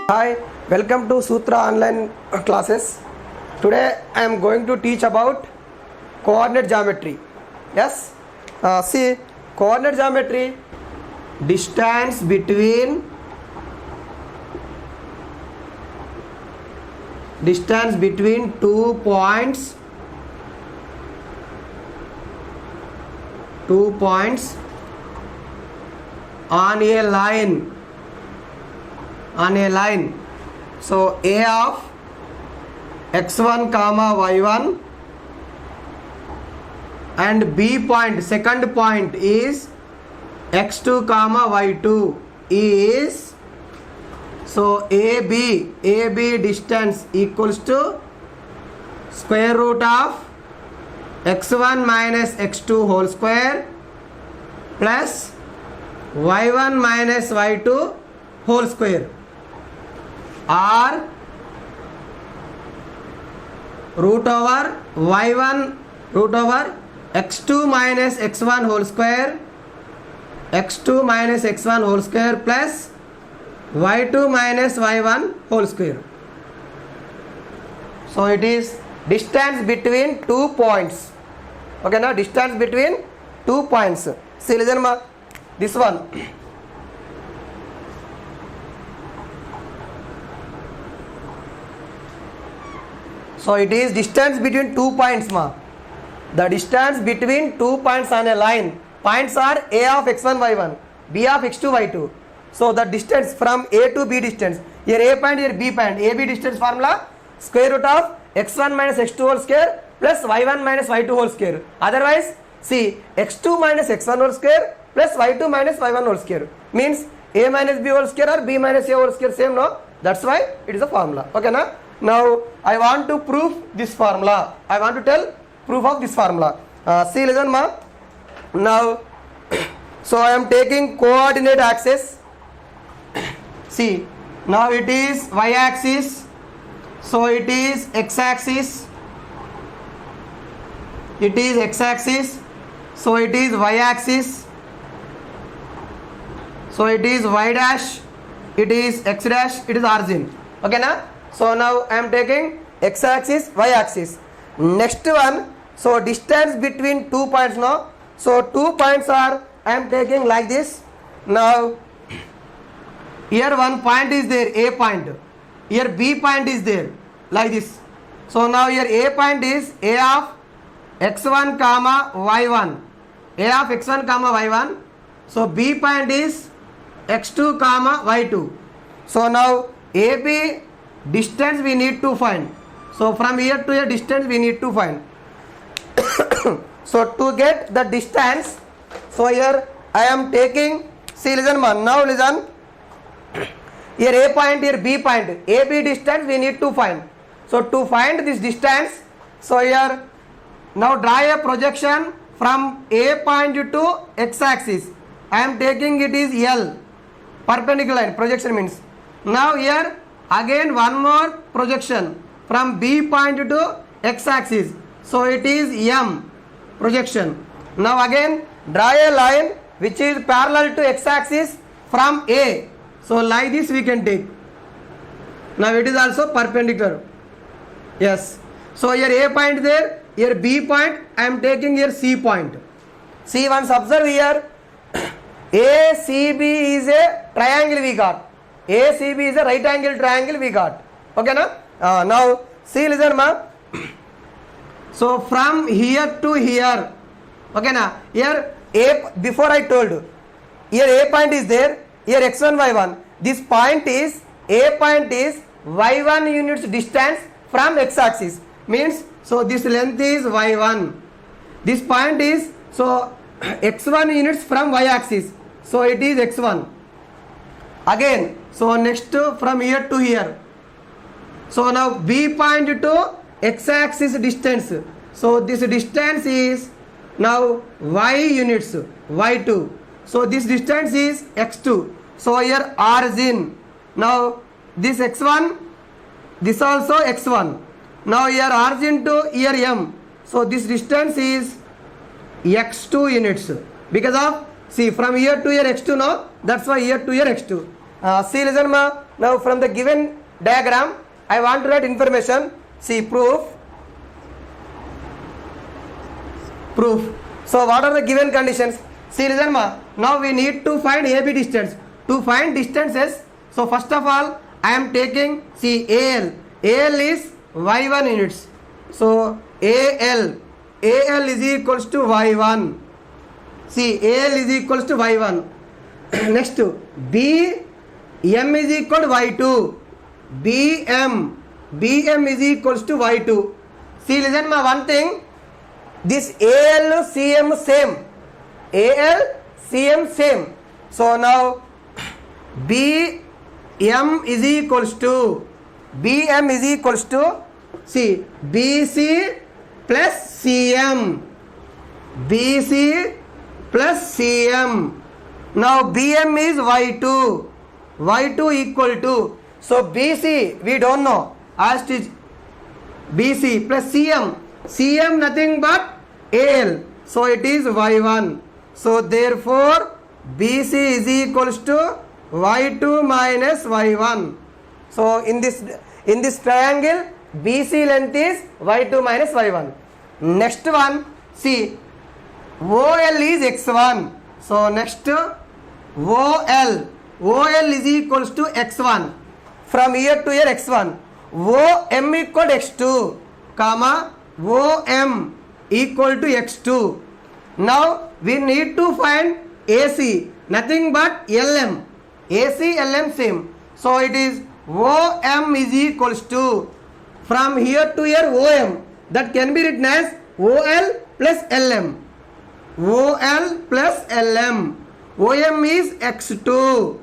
Hi, welcome to Sutra online classes. Today I am going to teach about coordinate geometry. Yes, see, coordinate geometry, distance between two points on a line. So A of x1 comma y1 and B point, second point is x2 comma y2 is, so AB distance equals to square root of x1 minus x2 whole square plus y1 minus y2 whole square, or root over x2 minus x1 whole square plus y2 minus y1 whole square. So it is distance between 2 points. Okay, now distance between 2 points. See, listen ma, this one. So it is distance between 2 points ma. The distance between 2 points on a line. Points are A of x1 y1, B of x2 y2. So the distance from A to B distance. Here A point, here B point. AB distance formula square root of x1 minus x2 whole square plus y1 minus y2 whole square. Otherwise, see, x2 minus x1 whole square plus y2 minus y1 whole square means A minus B whole square or B minus A whole square, same, no? That's why it is a formula. Okay, na? Now I want to prove this formula. I want to tell proof of this formula. See, listen ma. Now, so I am taking coordinate axis. See, now it is y axis. So it is x axis. It is x axis. So it is y axis. So it is y dash. It is x dash. It is origin. Okay, na? So now I am taking x axis, y axis. Next one, so distance between 2 points now. So 2 points are, I am taking like this. Now here one point is there, A point. Here B point is there, like this. So now here A point is A of x1 comma y1. A of x1 comma y1. So B point is x2 comma y2. So now AB distance we need to find. So from here to here distance we need to find. So to get the distance, so here I am taking, see, listen man, now listen. Here A point, here B point. AB distance we need to find. So to find this distance, so here now draw a projection from A point to x axis. I am taking it is L, perpendicular line, projection means. Now here again one more projection from B point to x axis. So it is M, projection. Now again draw a line which is parallel to x axis from A. So like this we can take. Now it is also perpendicular. Yes. So here A point there, here B point, I am taking here C point. See, once observe here, ACB is a triangle we got. ACB is a right angle triangle we got. Okay, na? Now see, listen ma. So from here to here, okay na? Here A, before I told, here A point is there, here x1 y1. This point is, A point is y1 units distance from x axis. Means, so this length is y1. This point is, so x1 units from y axis. So it is x1. Again, so next from here to here. So now B point to x axis distance. So this distance is now y units, y2. So this distance is x2. So here origin. Now this x1, this also x1. Now here origin to here M. So this distance is x2 units. Because of, see, from here to here x2 now, that's why here to here x2. See, listen ma, Now from the given diagram, I want to write information. See, proof. So what are the given conditions? See, listen ma. Now we need to find AB distance. To find distances, so first of all, I am taking, see, AL. AL is Y1 units. So AL is equals to Y1. See, AL is equals to Y1. Next, BM is equal to Y2. BM is equals to Y2. See, listen ma, one thing. This AL, CM same. AL, CM same. So now BM is equals to see, BC plus CM. BC plus CM. Now BM is Y2. Y2 equal to, so BC we don't know. Asked is BC plus CM. CM nothing but AL. So it is Y1. So therefore BC is equals to Y2 minus Y1. So in this triangle, BC length is Y2 minus Y1. Next one, see, OL is X1. So next, OL is equals to X1. From here to here X1. OM equal to X2, comma, OM equal to X2. Now we need to find AC, nothing but LM. AC, LM same. So it is OM is equals to, from here to here OM, that can be written as OL plus LM. OL plus LM. OM is X2.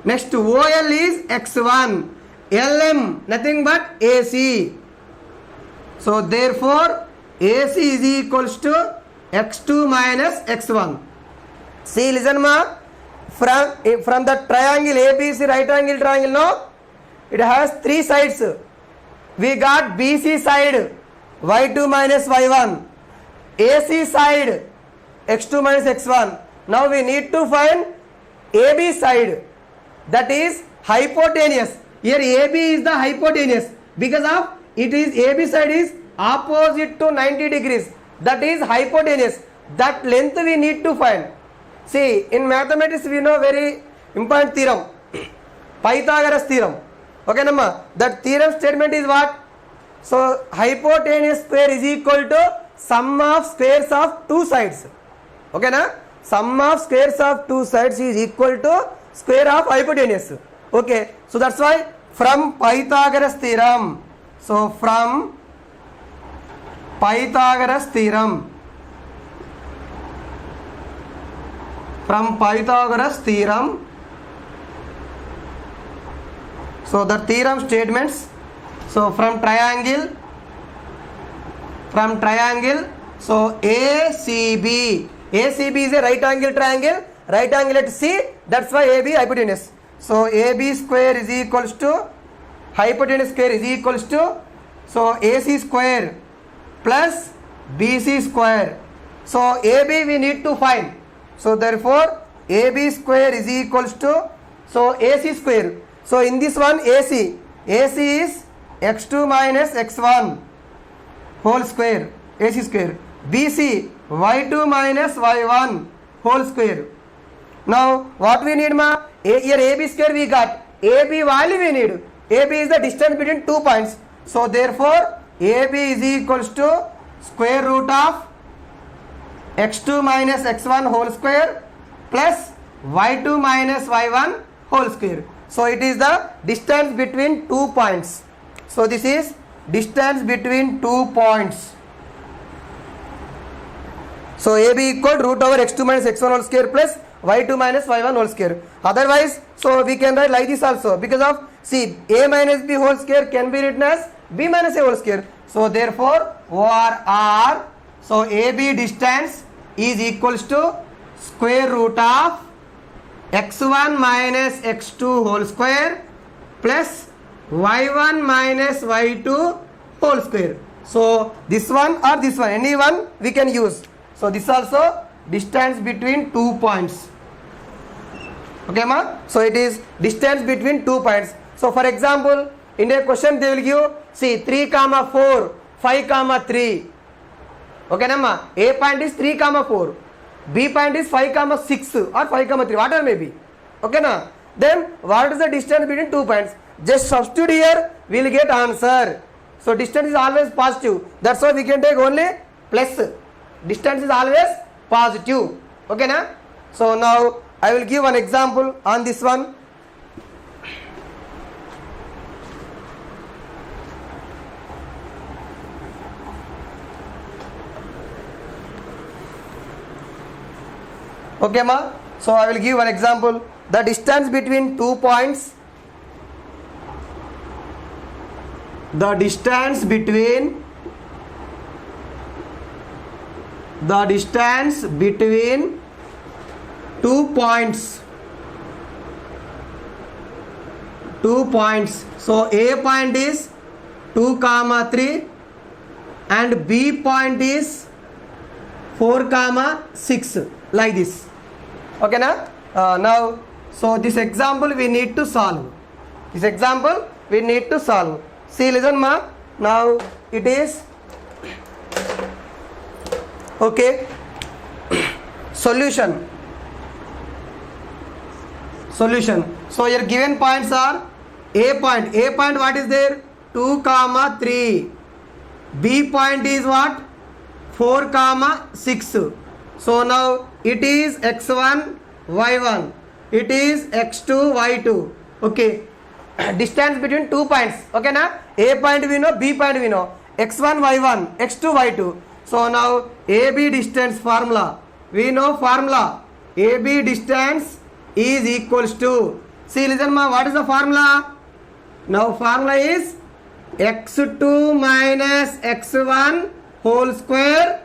Next OL is X1. LM nothing but AC. So therefore AC is equals to X2 minus X1. See, listen ma, from the triangle ABC, right angle triangle, no, it has three sides. We got BC side Y2 minus Y1, AC side X2 minus X1. Now we need to find AB side, that is hypotenuse. Here AB is the hypotenuse because of it is AB side is opposite to 90 degrees. That is hypotenuse. That length we need to find. See, in mathematics we know very important theorem, Pythagoras theorem. Okay, namma. That theorem statement is what? So hypotenuse square is equal to sum of squares of two sides. Okay na? Sum of squares of two sides is equal to square of hypotenuse. Okay, so that's why from Pythagoras theorem. So from Pythagoras theorem. From Pythagoras theorem. So the theorem statements. So from triangle. So ACB. ACB is a right angle triangle. Right angle at C. That's why AB hypotenuse. So AB square is equals to hypotenuse square is equals to, so AC square plus BC square. So AB we need to find. So therefore AB square is equals to, so AC square. So in this one AC is X2 minus X1 whole square, AC square. BC Y2 minus Y1 whole square. Now what we need ma? Here AB square we got. AB value we need. AB is the distance between 2 points. So therefore AB is equals to square root of X2 minus X1 whole square plus Y2 minus Y1 whole square. So it is the distance between 2 points. So this is distance between 2 points. So AB equal root over X2 minus X1 whole square plus Y2 minus Y1 whole square. Otherwise, so we can write like this also, because of, see, A minus B whole square can be written as B minus A whole square. So therefore OR, so AB distance is equals to square root of X1 minus X2 whole square plus Y1 minus Y2 whole square. So this one or this one, any one we can use. So this also distance between 2 points. Okay ma, so it is distance between 2 points. So for example, in a question they will give, see 3 comma 4, 5 comma 3. Okay na ma, A point is 3 comma 4, B point is 5 comma 6 or 5 comma 3, whatever may be. Okay na, then what is the distance between 2 points? Just substitute here, we will get answer. So distance is always positive, that's why we can take only plus. Distance is always positive. Okay na, so now I will give one example on this one. Okay ma, so I will give one example. The distance between 2 points, the distance between 2 points, so A point is 2 comma 3 and B point is 4 comma 6, like this. Okay na, now so this example we need to solve. See, listen ma, now it is okay. Solution. So your given points are A point what is there? 2 comma 3. B point is what? 4 comma 6. So now it is x1 y1, it is x2 y2. Okay, distance between 2 points. Okay na, A point we know, B point we know, x1 y1, x2 y2. So now AB distance formula, we know formula, AB distance is equals to, see listen ma, what is the formula? Now formula is x2 minus x1 whole square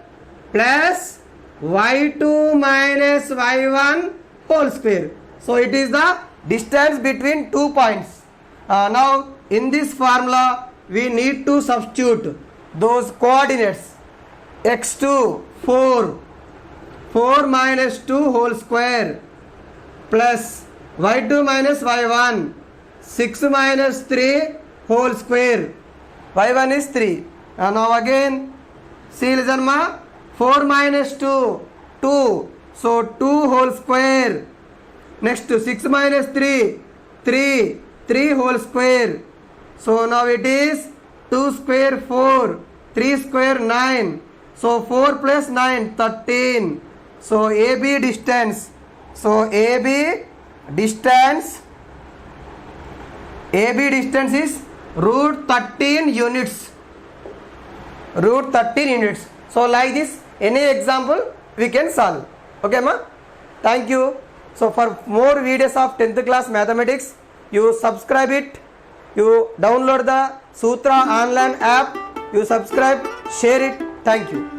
plus y2 minus y1 whole square. So it is the distance between 2 points. Now in this formula we need to substitute those coordinates. X2 4 minus 2 whole square plus y2 minus y1 6 minus 3 whole square, y1 is 3. And now again see listen ma, 4 minus 2 2, so 2 whole square, next to 6 minus 3 3 whole square. So now it is 2 square 4, 3 square 9, so 4 plus 9 13. So AB distance, AB distance is root 13 units. So like this any example we can solve. Okay ma, thank you. So for more videos of 10th class mathematics, you subscribe it, you download the Sutra online app, you subscribe, share it. Thank you.